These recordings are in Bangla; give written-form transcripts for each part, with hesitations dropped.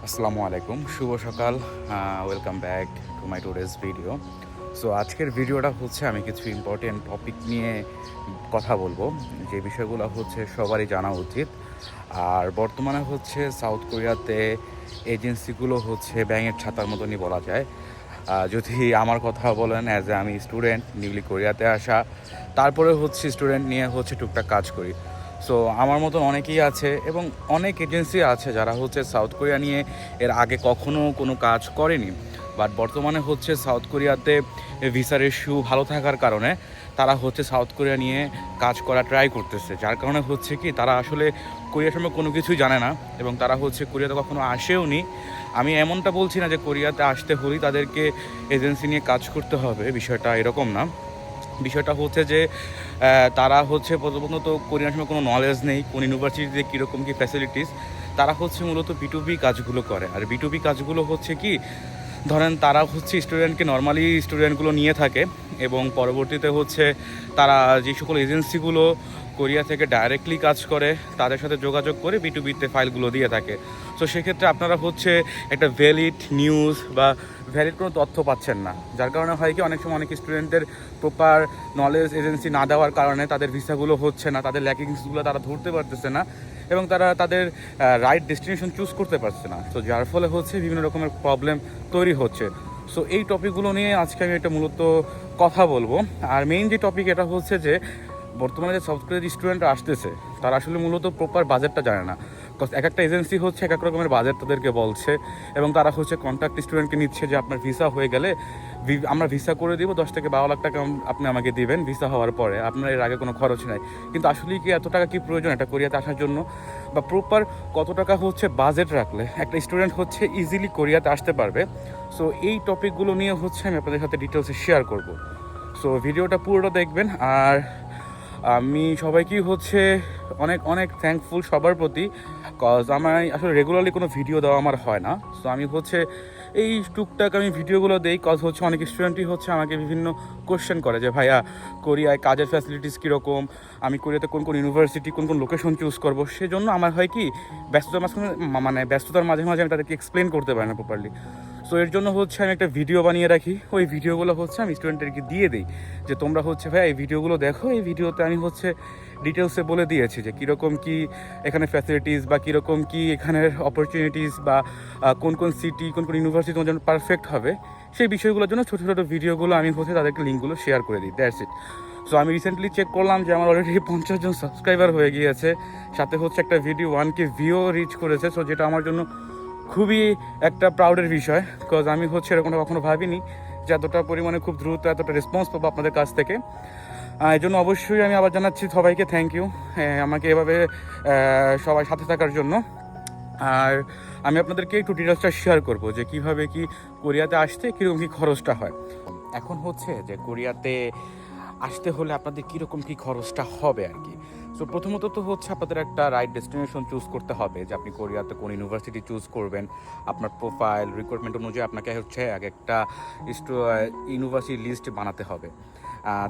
আসসালামু আলাইকুম, শুভ সকাল। Welcome back to my today's video. So আজকের ভিডিওটা হচ্ছে আমি কিছু ইম্পর্টেন্ট টপিক নিয়ে কথা বলবো, যে বিষয়গুলো হচ্ছে সবারই জানা উচিত। আর বর্তমানে হচ্ছে সাউথ কোরিয়াতে এজেন্সিগুলো হচ্ছে ব্যাঙের ছাতার মতনই বলা যায়। যদি আমার কথা বলেন, আমি স্টুডেন্ট, নিউলি কোরিয়াতে আসা, তারপরে হচ্ছে স্টুডেন্ট নিয়ে হচ্ছে টুকটাক কাজ করি। সো আমার মতন অনেকেই আছে এবং অনেক এজেন্সি আছে যারা হচ্ছে সাউথ কোরিয়া নিয়ে এর আগে কখনো কোনো কাজ করেনি, বাট বর্তমানে হচ্ছে সাউথ কোরিয়াতে ভিসার ইস্যু ভালো থাকার কারণে তারা হচ্ছে সাউথ কোরিয়া নিয়ে কাজ করা ট্রাই করতেছে। যার কারণে হচ্ছে কি, তারা আসলে কোরিয়ার সম্পর্কে কোনো কিছুই জানে না এবং তারা হচ্ছে কোরিয়াতে কখনো আসেও নি। আমি এমনটা বলছি না যে কোরিয়াতে আসতে হলেই তাদেরকে এজেন্সি নিয়ে কাজ করতে হবে, বিষয়টা এরকম না। বিষয়টা হচ্ছে যে তারা হচ্ছে প্রথমত কোরিয়ার সময় কোনো নলেজ নেই, কোন ইউনিভার্সিটিতে কীরকম কী ফ্যাসিলিটিস। তারা হচ্ছে মূলত বিটুবি কাজগুলো করে। আর বিটুবি কাজগুলো হচ্ছে কি, ধরেন তারা হচ্ছে স্টুডেন্টকে নর্মালি স্টুডেন্টগুলো নিয়ে থাকে এবং পরবর্তীতে হচ্ছে তারা যে সকল এজেন্সিগুলো কোরিয়া থেকে ডাইরেক্টলি কাজ করে তাদের সাথে যোগাযোগ করে বিটুবিতে ফাইলগুলো দিয়ে থাকে। সো সেক্ষেত্রে আপনারা হচ্ছে একটা ভ্যালিড নিউজ বা ভ্যালিড কোনো তথ্য পাচ্ছেন না, যার কারণে হয় কি, অনেক সময় অনেক স্টুডেন্টদের প্রপার নলেজ এজেন্সি না দেওয়ার কারণে তাদের ভিসাগুলো হচ্ছে না, তাদের ল্যাকিংসগুলো তারা ধরতে পারতেছে না এবং তারা তাদের রাইট ডেস্টিনেশন চুজ করতে পারছে না। তো যার ফলে হচ্ছে বিভিন্ন রকমের প্রবলেম তৈরি হচ্ছে। সো এই টপিকগুলো নিয়ে আজকে আমি এটা মূলত কথা বলবো। আর মেইন যে টপিক, এটা হচ্ছে যে বর্তমানে যে সাউথ কোরিয়ার স্টুডেন্টরা আসতেছে তারা আসলে মূলত প্রপার বাজেটটা জানে না। বিকজ এক একটা এজেন্সি হচ্ছে এক এক রকমের বাজেট তাদেরকে বলছে এবং তারা হচ্ছে কন্ট্রাক্ট স্টুডেন্টকে নিচ্ছে যে আপনার ভিসা হয়ে গেলে আমরা ভিসা করে দিব, 10 থেকে 12 লাখ টাকা আপনি আমাকে দিবেন ভিসা হওয়ার পরে, আপনার এর আগে কোনো খরচ নাই। কিন্তু আসলে কি এত টাকা কি প্রয়োজন এটা কোরিয়াতে আসার জন্য? বা প্রপার কত টাকা হচ্ছে বাজেট রাখলে একটা স্টুডেন্ট হচ্ছে ইজিলি কোরিয়াতে আসতে পারবে? সো এই টপিকগুলো নিয়ে হচ্ছে আমি আপনাদের সাথে ডিটেলসে শেয়ার করব। সো ভিডিওটা পুরোটা দেখবেন। আর আমি সবাইকেই হচ্ছে অনেক অনেক থ্যাঙ্কফুল সবার প্রতি, কজ আমার আসলে রেগুলারলি কোনো ভিডিও দেওয়া আমার হয় না। সো আমি হচ্ছে এই টুকটাক আমি ভিডিওগুলো দেই, কজ হচ্ছে অনেক স্টুডেন্টই হচ্ছে আমাকে বিভিন্ন কোশ্চেন করে যে ভাইয়া কোরিয়ায় কাজের ফ্যাসিলিটিস কীরকম, আমি কোরিয়াতে কোন কোন ইউনিভার্সিটি কোন কোন লোকেশন চুজ করবো। সেজন্য আমার হয় কি, ব্যস্ততার মাঝে মাঝে আমি তাদেরকে এক্সপ্লেন করতে পারি না প্রপারলি। সো এর জন্য হচ্ছে আমি একটা ভিডিও বানিয়ে রাখি, ওই ভিডিওগুলো হচ্ছে আমি স্টুডেন্টদেরকে দিয়ে দিই যে তোমরা হচ্ছে ভাই এই ভিডিওগুলো দেখো, এই ভিডিওতে আমি হচ্ছে ডিটেলসে বলে দিয়েছি যে কীরকম কী এখানে ফ্যাসিলিটিস বা কীরকম কী এখানের অপরচুনিটিস বা কোন কোন সিটি কোন কোন ইউনিভার্সিটি তোমার জন্য পারফেক্ট হবে, সেই বিষয়গুলোর জন্য ছোটো ছোটো ভিডিওগুলো আমি হচ্ছে তাদেরকে লিঙ্কগুলো শেয়ার করে দিই। That's it. সো আমি রিসেন্টলি চেক করলাম যে আমার অলরেডি 50 জন সাবস্ক্রাইবার হয়ে গিয়েছে, সাথে হচ্ছে একটা ভিডিও 1K ভিউ রিচ করেছে। সো যেটা আমার জন্য খুবই একটা প্রাউডের বিষয়, বিকজ আমি হচ্ছে এরকমটা কখনো ভাবিনি যে এতটা পরিমাণে খুব দ্রুত এতটা রেসপন্স পাবো আপনাদের কাছ থেকে। এই জন্য অবশ্যই আমি আবার জানাচ্ছি সবাইকে থ্যাংক ইউ আমাকে এভাবে সবাই সাথে থাকার জন্য। আর আমি আপনাদেরকে একটু ডিটেলসটা শেয়ার করবো যে কীভাবে কি কোরিয়াতে আসতে কীরকম কী খরচটা হয়। এখন হচ্ছে যে কোরিয়াতে আসতে হলে আপনাদের কীরকম কী খরচটা হবে আর কি। সো প্রথমত তো হচ্ছে আপনাদের একটা রাইট ডেস্টিনেশন চুজ করতে হবে যে আপনি কোরিয়াতে কোন ইউনিভার্সিটি চুজ করবেন। আপনার প্রোফাইল রিক্রুটমেন্ট অনুযায়ী আপনাকে হচ্ছে এক একটা ইউনিভার্সিটি লিস্ট বানাতে হবে।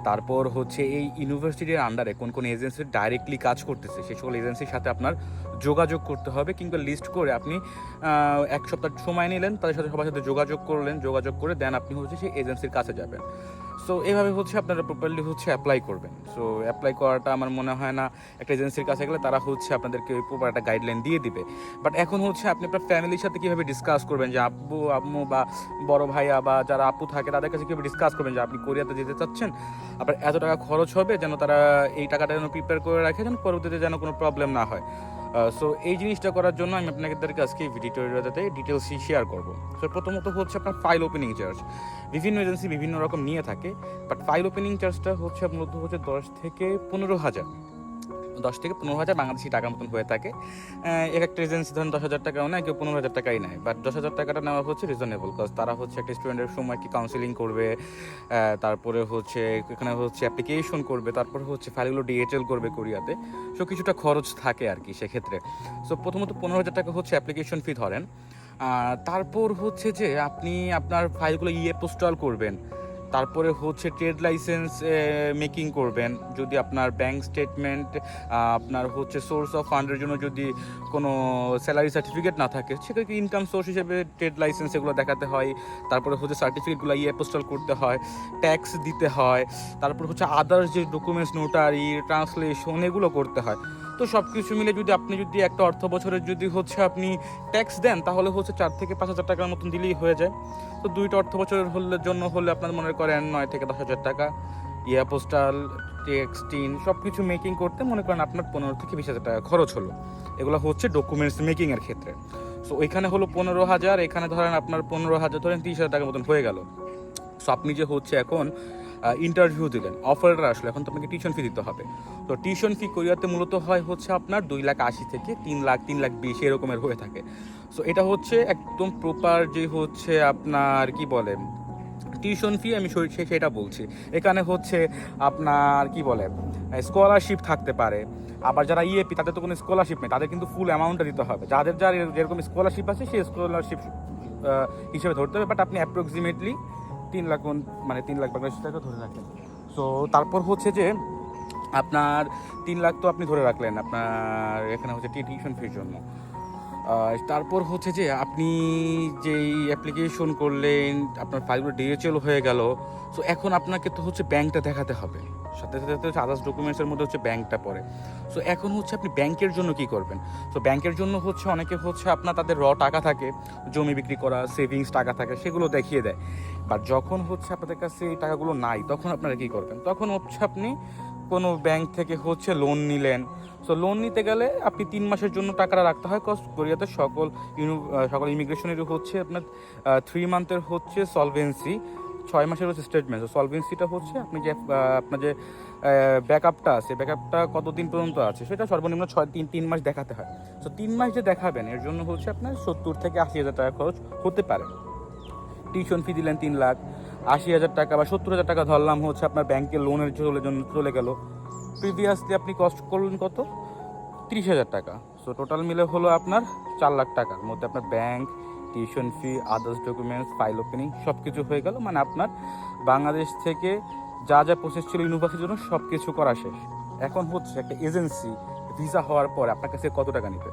তারপর হচ্ছে এই ইউনিভার্সিটির আন্ডারে কোন কোন এজেন্সি ডাইরেক্টলি কাজ করতেছে সেই সকল এজেন্সির সাথে আপনার যোগাযোগ করতে হবে, কিংবা লিস্ট করে আপনি 1 সপ্তাহ সময় নিলেন, তাদের সাথে সবার সাথে যোগাযোগ করলেন, যোগাযোগ করে দেন আপনি হচ্ছে সেই এজেন্সির কাছে যাবেন। সো এইভাবে হচ্ছে আপনারা প্রপারলি হচ্ছে অ্যাপ্লাই করবেন। সো অ্যাপ্লাই করাটা আমার মনে হয় না একটা এজেন্সির কাছে গেলে তারা হচ্ছে আপনাদেরকে ওই প্রপার একটা গাইডলাইন দিয়ে দিবে। বাট এখন হচ্ছে আপনি আপনার ফ্যামিলির সাথে কীভাবে ডিসকাস করবেন, যে আব্বু আম্মু বা বড় ভাইয়া বা যারা আপু থাকে তাদের কাছে কীভাবে ডিসকাস করবেন যে আপনি কোরিয়াতে যেতে চাচ্ছেন, আপনার এত টাকা খরচ হবে, যেন তারা এই টাকাটা যেন প্রিপেয়ার করে রাখে, যেন পরবর্তীতে যেন কোনো প্রবলেম না হয়। সো এই জিনিসটা করার জন্য আমি আপনাদেরকে আজকে এই ভিডিওটাতে ডিটেলসই শেয়ার করবো। সো প্রথমত হচ্ছে আপনার ফাইল ওপেনিং চার্জ। বিভিন্ন এজেন্সি বিভিন্ন রকম নিয়ে থাকে, বাট ফাইল ওপেনিং চার্জটা হচ্ছে মূলত হচ্ছে 10 থেকে 15,000 বাংলাদেশি টাকার মতন হয়ে থাকে। এক একটা এজেন্সি ধরেন 10,000 টাকাও নেয়, কেউ 15,000 টাকাই নেয়, বাট 10,000 টাকাটা নেওয়া হচ্ছে রিজনেবল, বিকজ তারা হচ্ছে একটা স্টুডেন্টের সময় কি কাউন্সিলিং করবে, তারপরে হচ্ছে এখানে হচ্ছে অ্যাপ্লিকেশন করবে, তারপরে হচ্ছে ফাইলগুলো ডিএচএল করবে কোরিয়াতে। সো কিছুটা খরচ থাকে আর কি সেক্ষেত্রে। সো প্রথমত 15,000 টাকা হচ্ছে অ্যাপ্লিকেশন ফি ধরেন। তারপর হচ্ছে যে আপনি আপনার ফাইলগুলো পোস্টাল করবেন, তারপরে হচ্ছে ট্রেড লাইসেন্স মেকিং করবেন। যদি আপনার ব্যাংক স্টেটমেন্ট, আপনার হচ্ছে সোর্স অফ ফান্ডের জন্য যদি কোনো স্যালারি সার্টিফিকেট না থাকে, সেক্ষেত্রে ইনকাম সোর্স হিসেবে ট্রেড লাইসেন্স এগুলো দেখাতে হয়। তারপরে হচ্ছে সার্টিফিকেটগুলো অ্যাপোস্টল করতে হয়, ট্যাক্স দিতে হয়। তারপর হচ্ছে আদার্স যে ডকুমেন্টস, নোটারি, ট্রান্সলেশন, এগুলো করতে হয়। তো সব কিছু মিলে আপনি যদি একটা অর্থ বছরের যদি হচ্ছে আপনি ট্যাক্স দেন, তাহলে হচ্ছে 4 থেকে 5 হাজার টাকার মতন দিলেই হয়ে যায়। তো 2টা অর্থ বছরের জন্য হলে আপনার মনে করেন 9 থেকে 10 হাজার টাকা। পোস্টাল, ট্যাক্স, টিন সব কিছু মেকিং করতে মনে করেন আপনার 15 থেকে 20 হাজার টাকা খরচ হলো। এগুলো হচ্ছে ডকুমেন্টস মেকিংয়ের ক্ষেত্রে। সো ওইখানে হলো 15,000, এখানে ধরেন আপনার 15,000, ধরেন 30,000 টাকার মতন হয়ে গেল। সো আপনি যে হচ্ছে এখন ইন্টারভিউ দিলেন, অফারটা আসলে, এখন তো আপনাকে টিউশন ফি দিতে হবে। তো টিউশন ফি কোরিয়াতে মূলত হয় হচ্ছে আপনার 2,80,000 থেকে 3,00,000, 3,20,000 এরকমের হয়ে থাকে। সো এটা হচ্ছে একদম প্রপার যে হচ্ছে আপনার কি বলে টিউশন ফি, আমি সেটা বলছি। এখানে হচ্ছে আপনার কি বলে স্কলারশিপ থাকতে পারে। আবার যারা ইএপি, তাদের তো কোনো স্কলারশিপ নেই, তাদের কিন্তু ফুল অ্যামাউন্টটা দিতে হবে। যার যেরকম স্কলারশিপ আছে সেই স্কলারশিপ হিসেবে ধরতে হবে। বাট আপনি অ্যাপ্রক্সিমেটলি 3,00,000, মানে 3,00,000 বাংলাদেশি টাকা ধরে রাখেন। সো তারপর হচ্ছে যে আপনার 3,00,000 তো আপনি ধরে রাখলেন আপনার এখানে হচ্ছে টিউশন ফির জন্য। তারপর হচ্ছে যে আপনি যেই অ্যাপ্লিকেশন করলেন, আপনার ফাইলগুলো ডিএচএল হয়ে গেল। সো এখন আপনাকে তো হচ্ছে ব্যাংকটা দেখাতে হবে, সাথে সাথে হচ্ছে আদার্স ডকুমেন্টসের মধ্যে হচ্ছে ব্যাংকটা পড়ে। সো এখন হচ্ছে আপনি ব্যাংকের জন্য কি করবেন? সো ব্যাংকের জন্য হচ্ছে অনেকে হচ্ছে আপনার তাদের টাকা থাকে, জমি বিক্রি করা, সেভিংস টাকা থাকে, সেগুলো দেখিয়ে দেয়। বাট যখন হচ্ছে আপনাদের কাছে এই টাকাগুলো নাই, তখন আপনারা কী করবেন? তখন হচ্ছে আপনি কোনো ব্যাংক থেকে হচ্ছে লোন নিলেন। সো লোন নিতে গেলে আপনি 3 মাসের জন্য টাকাটা রাখতে হয়। কজ কোরিয়াতে সকল ইমিগ্রেশনেরই হচ্ছে আপনার 3 মান্থের হচ্ছে সলভেন্সি, 6 মাসের হচ্ছে স্টেটমেন্ট। সলভেন্সিটা হচ্ছে আপনি যে আপনার যে ব্যাকআপটা আছে, ব্যাকআপটা কতদিন পর্যন্ত আছে সেটা সর্বনিম্ন 3 মাস দেখাতে হয়। সো 3 মাস যে দেখাবেন, এর জন্য হচ্ছে আপনার 70 থেকে 80,000 টাকা খরচ হতে পারে। টিউশন ফি দিলেন 3,00,000, 80,000 টাকা বা 70,000 টাকা ধরলাম হচ্ছে আপনার ব্যাংকের লোনের জন্য চলে গেল। প্রিভিয়াসলি আপনি কস্ট করলেন কত? 30,000 টাকা। সো টোটাল মিলে হলো আপনার 4,00,000 টাকার মধ্যে আপনার bank, tuition fee, others documents, file opening সব কিছু হয়ে গেল। মানে আপনার বাংলাদেশ থেকে যা যা প্রসেস ছিল ইউনিভার্সিটির জন্য সব কিছু করা শেষ। এখন হচ্ছে একটা এজেন্সি ভিসা হওয়ার পর আপনার কাছে কত টাকা নেবে?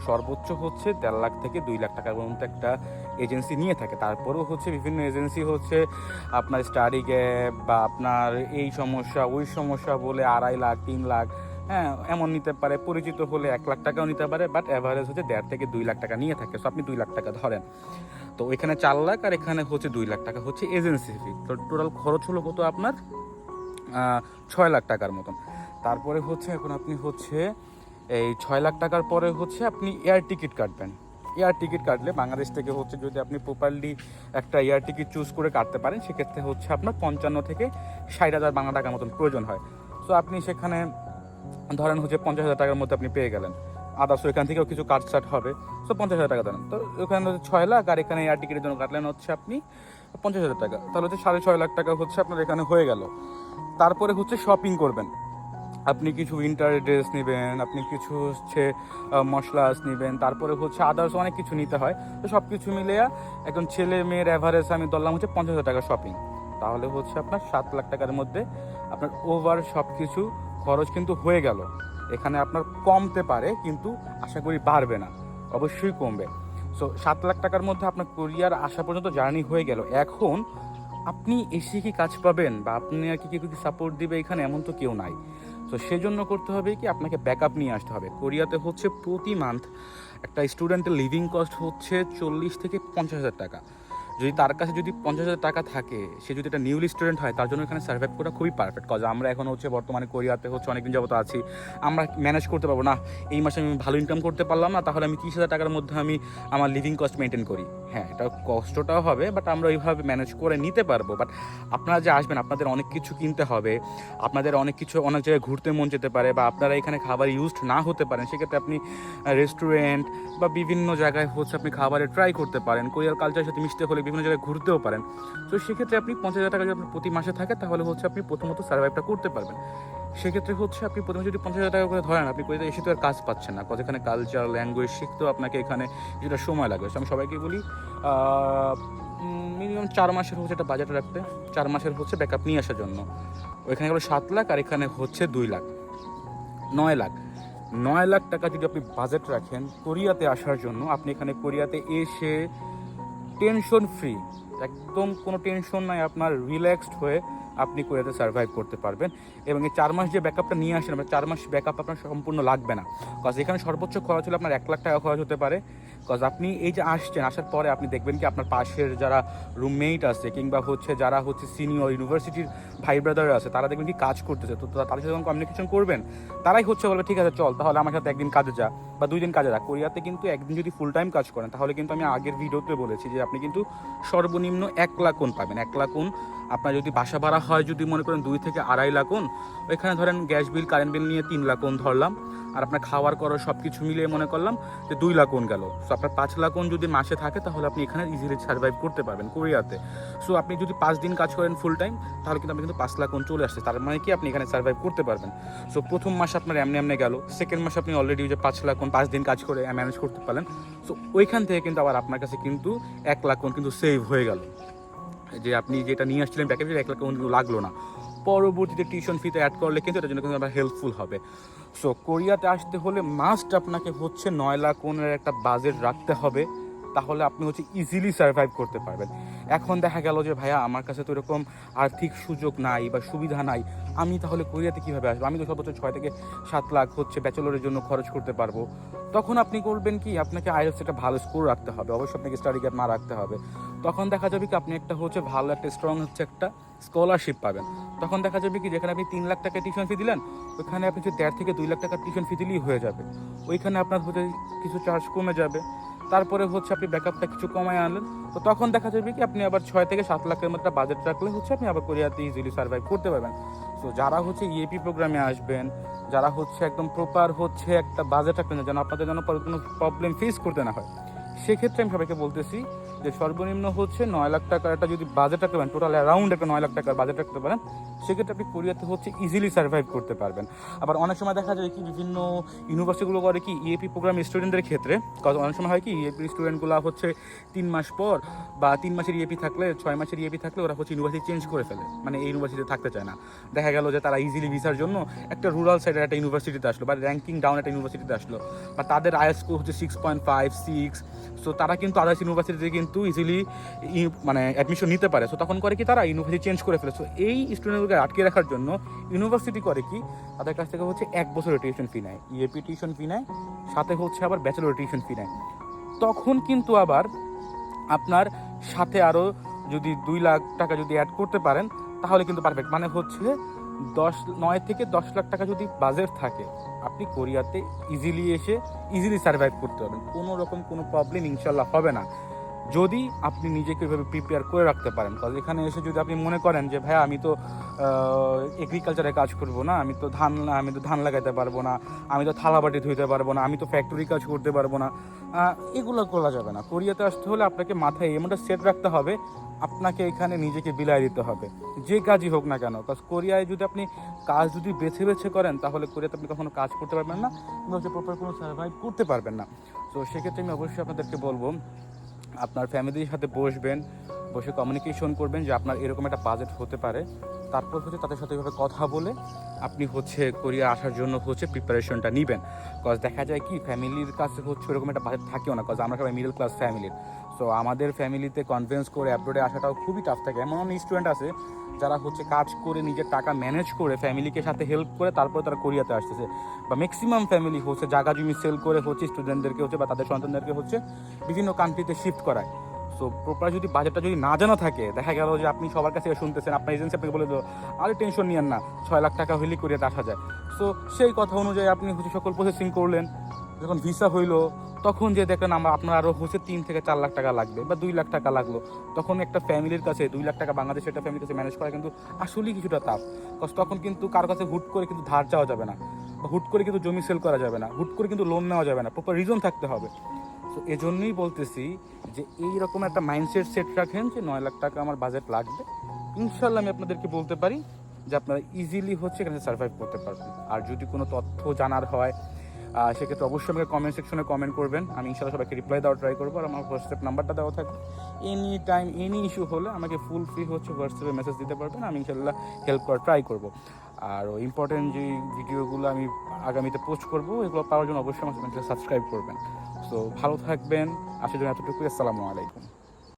সর্বোচ্চ হচ্ছে 1.5 লাখ থেকে 2 লাখ টাকার পর্যন্ত একটা এজেন্সি নিয়ে থাকে। তারপরেও হচ্ছে বিভিন্ন এজেন্সি হচ্ছে আপনার স্টাডি গ্যাপ বা আপনার এই সমস্যা ওই সমস্যা বলে 2.5 লাখ, 3 লাখ, হ্যাঁ এমন নিতে পারে। পরিচিত হলে 1 লাখ টাকাও নিতে পারে। বাট অ্যাভারেজ হচ্ছে 1.5 থেকে 2 লাখ টাকা নিয়ে থাকে। সো আপনি 2 লাখ টাকা ধরেন। তো এখানে 4 লাখ আর এখানে হচ্ছে 2 লাখ টাকা হচ্ছে এজেন্সি ফি। তো টোটাল খরচ হলো কত আপনার? 6 লাখ টাকার মতন। তারপরে হচ্ছে এখন আপনি হচ্ছে এই 6 লাখ টাকার পরে হচ্ছে আপনি এয়ার টিকিট কাটবেন। এয়ার টিকিট কাটলে বাংলাদেশ থেকে হচ্ছে যদি আপনি প্রপারলি একটা এয়ার টিকিট চুজ করে কাটতে পারেন, সেক্ষেত্রে হচ্ছে আপনার 55 থেকে 60,000 বাংলা টাকার মতন প্রয়োজন হয়। সো আপনি সেখানে ধরেন হচ্ছে 50,000 টাকার মধ্যে আপনি পেয়ে গেলেন। আদার্স এখান থেকেও কিছু কাটছাট হবে। সো 50,000 টাকা দেন। তো ওখানে হচ্ছে 6 লাখ আর এখানে এয়ার টিকিটের জন্য কাটলেন হচ্ছে আপনি 50,000 টাকা। তাহলে হচ্ছে 6.5 লাখ টাকা হচ্ছে আপনার এখানে হয়ে গেল। তারপরে হচ্ছে শপিং করবেন। আপনি কিছু উইন্টার ড্রেস নেবেন, আপনি কিছু হচ্ছে মশলাস নেবেন, তারপরে হচ্ছে আদার্স অনেক কিছু নিতে হয়। তো সব কিছু মিলে একজন ছেলে মেয়ের অ্যাভারেজ আমি ধরলাম হচ্ছে 50,000 টাকা শপিং। তাহলে হচ্ছে আপনার 7 লাখ টাকার মধ্যে আপনার ওভার সব কিছু খরচ কিন্তু হয়ে গেল। এখানে আপনার কমতে পারে কিন্তু আশা করি বাড়বে না, অবশ্যই কমবে। সো 7 লাখ টাকার মধ্যে আপনার কোরিয়ার আসা পর্যন্ত জার্নি হয়ে গেল। এখন আপনি এসে কি কাজ পাবেন বা আপনি আর কি কেউ কি সাপোর্ট দিবে এখানে, এমন তো কেউ নাই। তো সেজন্য করতে হবে কি, আপনাকে ব্যাকআপ নিয়ে আসতে হবে। কোরিয়াতে হচ্ছে প্রতি মান্থ একটা স্টুডেন্টের লিভিং কস্ট হচ্ছে 40 থেকে 50,000 টাকা। যদি তার কাছে যদি 50,000 টাকা থাকে, সে যদি একটা নিউলি স্টুডেন্ট হয়, তার জন্য এখানে সার্ভাইভ করা খুবই পারফেক্ট। কজ আমরা এখন হচ্ছে বর্তমানে কোরিয়াতে হচ্ছে অনেকদিন যাবত আছি, আমরা ম্যানেজ করতে পারবো না। এই মাসে আমি ভালো ইনকাম করতে পারলাম না, তাহলে আমি 30,000 টাকার মধ্যে আমি আমার লিভিং কস্ট মেনটেন করি। হ্যাঁ, এটা কষ্টটাও হবে, বাট আমরা ওইভাবে ম্যানেজ করে নিতে পারবো। বাট আপনারা যে আসবেন, আপনাদের অনেক কিছু কিনতে হবে, আপনাদের অনেক জায়গায় ঘুরতে মন যেতে পারে, বা আপনারা এখানে খাবার ইউজড না হতে পারেন, সেক্ষেত্রে আপনি রেস্টুরেন্ট বা বিভিন্ন জায়গায় হচ্ছে আপনি খাবারে ট্রাই করতে পারেন। কোরিয়ার কালচারের সাথে মিশতে হলে বিভিন্ন জায়গায় ঘুরতেও পারেন। তো সেক্ষেত্রে আপনি 50,000 টাকা যদি আপনার প্রতি মাসে থাকে তাহলে হচ্ছে আপনি প্রথমত সার্ভাইভটা করতে পারবেন। সেক্ষেত্রে হচ্ছে আপনি প্রথমে যদি 50,000 টাকা করে ধরেন, আপনি কোরিয়াতে এসে তো আর কাজ পাচ্ছেন না, কজ এখানে কালচার ল্যাঙ্গুয়েজ শিখতেও আপনাকে এখানে কিছুটা সময় লাগবে। আমি সবাইকে বলি মিনিমাম 4 মাসের হচ্ছে একটা বাজেট রাখতে, 4 মাসের হচ্ছে ব্যাকআপ নিয়ে আসার জন্য। ওইখানে গেলো 7 লাখ আর এখানে হচ্ছে 2 লাখ, 9 লাখ। 9 লাখ টাকা যদি আপনি বাজেট রাখেন কোরিয়াতে আসার জন্য, আপনি এখানে কোরিয়াতে এসে টেনশন ফ্রি, একদম কোনো টেনশন নাই, আপনার রিল্যাক্সড হয়ে আপনি কোরিয়াতে সার্ভাইভ করতে পারবেন। এবং এই 4 মাস যে ব্যাকআপটা নিয়ে আসেন, আপনার 4 মাস ব্যাকআপ আপনার সম্পূর্ণ লাগবে না, কজ এখানে সর্বোচ্চ খরচ হলে আপনার 1 লাখ টাকা খরচ হতে পারে। কজ আপনি এই যে আসছেন, আসার পরে আপনি দেখবেন কি আপনার পাশের যারা রুমমেট আছে কিংবা হচ্ছে যারা হচ্ছে সিনিয়র ইউনিভার্সিটির ভাই ব্রাদার আছে, তারা দেখবেন কি কাজ করতেছে, তো তাদের সাথে যখন কমিউনিকেশন করবেন তারাই হচ্ছে বলবে ঠিক আছে চল তাহলে আমার সাথে একদিন কাজে যা বা 2 দিন কাজে যা। কোরিয়াতে কিন্তু একদিন যদি ফুল টাইম কাজ করেন তাহলে কিন্তু আমি আগের ভিডিওতে বলেছি যে আপনি কিন্তু সর্বনিম্ন 1 লাখ ওন পাবেন। 1 লাখ ওন আপনার যদি বাসা ভাড়া হয়, যদি মনে করেন 2 থেকে 2.5 লাখ ওন, ওইখানে ধরেন গ্যাস বিল কারেন্ট বিল নিয়ে 3 লাখ ওন ধরলাম, আর আপনার খাওয়ার করো সব কিছু মিলিয়ে মনে করলাম যে 2 লাখ ওন গেল। সো আপনার 5 লাখ ওন যদি মাসে থাকে তাহলে আপনি এখানে ইজিলি সার্ভাইভ করতে পারবেন কোরিয়াতে। সো আপনি যদি 5 দিন কাজ করেন ফুল টাইম তাহলে কিন্তু আপনি কিন্তু 5 লাখ ওন চলে আসছে, তার মানে কি আপনি এখানে সার্ভাইভ করতে পারবেন। সো প্রথম মাস আপনার এমনি গেল, সেকেন্ড মাসে আপনি অলরেডি যে 5 লাখ ওন 5 দিন কাজ করে ম্যানেজ করতে পারলেন। সো ওইখান থেকে কিন্তু আবার আপনার কাছে কিন্তু 1 লাখ ওন কিন্তু সেভ হয়ে গেল, যে আপনি যেটা নিয়ে আসছিলেন প্যাকেজে 1 লাখ ওন কিন্তু লাগলো না। পরবর্তীতে টিউশন ফিতে অ্যাড করলে কিন্তু এটার জন্য কিন্তু আপনার হেল্পফুল হবে। সো কোরিয়াতে আসতে হলে মাস্ট আপনাকে হচ্ছে 9 লাখ ওনের একটা বাজেট রাখতে হবে, তাহলে আপনি হচ্ছে ইজিলি সার্ভাইভ করতে পারবেন। এখন দেখা গেল যে ভাইয়া আমার কাছে তো এরকম আর্থিক সুযোগ নাই বা সুবিধা নাই, আমি তাহলে কোরিয়াতে কীভাবে আসবো, আমি তো সর্বোচ্চ 6 থেকে 7 লাখ হচ্ছে ব্যাচেলরের জন্য খরচ করতে পারবো। তখন আপনি করবেন কি, আপনাকে আইএলটিএস একটা ভালো স্কোর রাখতে হবে, অবশ্যই আপনাকে স্টাডি গ্যাপ না রাখতে হবে। তখন দেখা যাবে কি আপনি একটা হচ্ছে ভালো একটা স্ট্রং হচ্ছে একটা স্কলারশিপ পাবেন। তখন দেখা যাবে কি যেখানে আপনি 3 লাখ টাকা টিউশন ফি দিলেন, ওইখানে আপনি 1.5 থেকে 2 লাখ টাকার টিউশন ফি দিলেই হয়ে যাবে। ওইখানে আপনার হচ্ছে কিছু চার্জ কমে যাবে, তারপরে হচ্ছে আপনি ব্যাকআপটা কিছু কমায় আনলেন। তো তখন দেখা যাবে কি আপনি আবার 6 থেকে 7 লাখের মতো বাজেট রাখলে হচ্ছে আপনি আবার কোরিয়াতে ইজিলি সার্ভাইভ করতে পারবেন। সো যারা হচ্ছে ইএপি প্রোগ্রামে আসবেন, যারা হচ্ছে একদম প্রপার হচ্ছে একটা বাজেট রাখবেন যেন আপনাদের যেন কোনো প্রবলেম ফেস করতে না হয়, সেক্ষেত্রে আমি সবাইকে বলতেছি যে সর্বনিম্ন হচ্ছে 9 লাখ টাকার একটা যদি বাজেট রাখতে পারেন, টোটাল অ্যারাউন্ড একটা 9 লাখ টাকার বাজেট রাখতে পারেন, সেক্ষেত্রে আপনি কোরিয়াতে হচ্ছে ইজিলি সার্ভাইভ করতে পারবেন। আবার অনেক সময় দেখা যায় কি বিভিন্ন ইউনিভার্সিটিগুলো করে কি ইএপি প্রোগ্রাম স্টুডেন্টদের ক্ষেত্রে, কারণ অনেক সময় হয় কি ইএপি স্টুডেন্টগুলো হচ্ছে 3 মাস পর বা 3 মাসের ইএপি থাকলে 6 মাসের ইএপি থাকলে ওরা হচ্ছে ইউনিভার্সিটি চেঞ্জ করে ফেলে, মানে এই ইউনিভার্সিটিতে থাকতে চায় না। দেখা গেল যে তারা ইজিলি ভিসার জন্য একটা রুরাল সাইডের একটা ইউনিভার্সিটিতে আসলো বা র্যাঙ্কিং ডাউন একটা ইউনিভার্সিটিতে আসলো, বা তাদের আইএস স্কোর হচ্ছে 6.5 6। সো তারা কিন্তু আদার্স ইউনিভার্সিটিতে কিন্তু ইজিলি মানে অ্যাডমিশন নিতে পারে। সো তখন করে কি তারা ইউনিভার্সিটি চেঞ্জ করে ফেলে। সো এই স্টুডেন্টগুলোকে আটকে রাখার জন্য ইউনিভার্সিটি করে কি তাদের কাছ থেকে হচ্ছে 1 বছরের টিউশন ফি নেয়, ইএপি টিউশন ফি নেয়, সাথে হচ্ছে আবার ব্যাচেলর টিউশন ফি নেয়। তখন কিন্তু আবার আপনার সাথে আরও যদি 2 লাখ টাকা যদি অ্যাড করতে পারেন তাহলে কিন্তু পারফেক্ট, মানে হচ্ছে 9 থেকে 10 লাখ টাকা যদি বাজেট থাকে আপনি কোরিয়াতে ইজিলি এসে ইজিলি সার্ভাইভ করতে পারবেন, কোনো রকম কোনো প্রবলেম ইনশাল্লাহ হবে না, যদি আপনি নিজেকে এভাবে প্রিপেয়ার করে রাখতে পারেন। কারণ এখানে এসে যদি আপনি মনে করেন যে ভাই আমি তো এগ্রিকালচারে কাজ করব না, আমি তো ধান লাগাইতে পারবো না, আমি তো থালাবাটি ধুইতে পারবো না, আমি তো ফ্যাক্টরি কাজ করতে পারবো না, এগুলো করা যাবে না। কোরিয়াতে আসতে হলে আপনাকে মাথায় এমনটা সেট রাখতে হবে, আপনাকে এখানে নিজেকে বিলাই দিতে হবে, যে কাজই হোক না কেন। কারণ কোরিয়ায় যদি আপনি কাজ যদি বেছে করেন তাহলে কোরিয়াতে আপনি কখনো কাজ করতে পারবেন না, কিংবা হচ্ছে প্রপার কোনো সার্ভাইভ করতে পারবেন না। তো সেক্ষেত্রে আমি অবশ্যই আপনাদেরকে বলবো আপনার ফ্যামিলির সাথে বসে কমিউনিকেশন করবেন যে আপনার এরকম একটা বাজেট হতে পারে, তারপর হচ্ছে তাদের সাথে এভাবে কথা বলে আপনি হচ্ছে কোরিয়া আসার জন্য হচ্ছে প্রিপারেশনটা নেবেন। কজ দেখা যায় কি ফ্যামিলির কাছে হচ্ছে ওরকম একটা বাজেট থাকেও না, কজ আমরা সবাই মিডল ক্লাস ফ্যামিলির। সো আমাদের ফ্যামিলিতে কনভিন্স করে অ্যাব্রোডে আসাটাও খুবই টাফ থাকে। এমন অনেক স্টুডেন্ট আছে যারা হচ্ছে কাজ করে নিজের টাকা ম্যানেজ করে ফ্যামিলিকে সাথে হেল্প করে তারপরে তারা কোরিয়াতে আসতেছে, বা ম্যাক্সিমাম ফ্যামিলি হচ্ছে জায়গা জমি সেল করে হচ্ছে স্টুডেন্টদেরকে হচ্ছে বা তাদের সন্তানদেরকে হচ্ছে বিভিন্ন কান্ট্রিতে শিফট করায়। সো প্রপার যদি বাজেটটা যদি না জানা থাকে, দেখা গেল যে আপনি সবার কাছে শুনতেছেন, আপনার এজেন্সি আপনাকে বলে দিল আরে টেনশন নিয়েন না 6 লাখ টাকা হইলেই কোরিয়াতে আসা যায়। সো সেই কথা অনুযায়ী আপনি হচ্ছে সকল প্রসেসিং করলেন, যখন ভিসা হইলো তখন যে দেখলেন আপনার আরও হচ্ছে 3 থেকে 4 লাখ টাকা লাগবে বা 2 লাখ টাকা লাগলো, তখন একটা ফ্যামিলির কাছে 2 লাখ টাকা বাংলাদেশের একটা ফ্যামিলির কাছে ম্যানেজ করা কিন্তু আসলেই কিছুটা টাফ। কজ তখন কিন্তু কারো কাছে হুট করে কিন্তু ধার চাওয়া যাবে না, বা হুট করে কিন্তু জমি সেল করা যাবে না, হুট করে কিন্তু লোন নেওয়া যাবে না, প্রপার রিজন থাকতে হবে। তো এজন্যই বলতেছি যে এইরকম একটা মাইন্ডসেট সেট রাখেন যে 9 লাখ টাকা আমার বাজেট লাগবে, ইনশাল্লাহ আমি আপনাদেরকে বলতে পারি যে আপনারা ইজিলি হচ্ছে এখানে সার্ভাইভ করতে পারবেন। আর যদি কোনো তথ্য জানার হয় সেক্ষেত্রে অবশ্যই আমাকে কমেন্ট সেকশনে কমেন্ট করবেন, আমি ইনশাল্লাহ সবাইকে রিপ্লাই দেওয়ার ট্রাই করবো। আর আমার হোয়াটসঅ্যাপ নাম্বারটা দেওয়া থাকবে, এনি টাইম এনি ইস্যু হলে আমাকে ফুল ফ্রি হচ্ছে হোয়াটসঅ্যাপে মেসেজ দিতে পারবেন, আমি ইনশাল্লাহ হেল্প করার ট্রাই করবো। আর ইম্পর্টেন্ট যে ভিডিওগুলো আমি আগামীতে পোস্ট করবো এগুলো পাওয়ার জন্য অবশ্যই আমার চ্যানেলটা সাবস্ক্রাইব করবেন। সো ভালো থাকবেন, আসার জন্য এতটুকুই। আসসালামু আলাইকুম।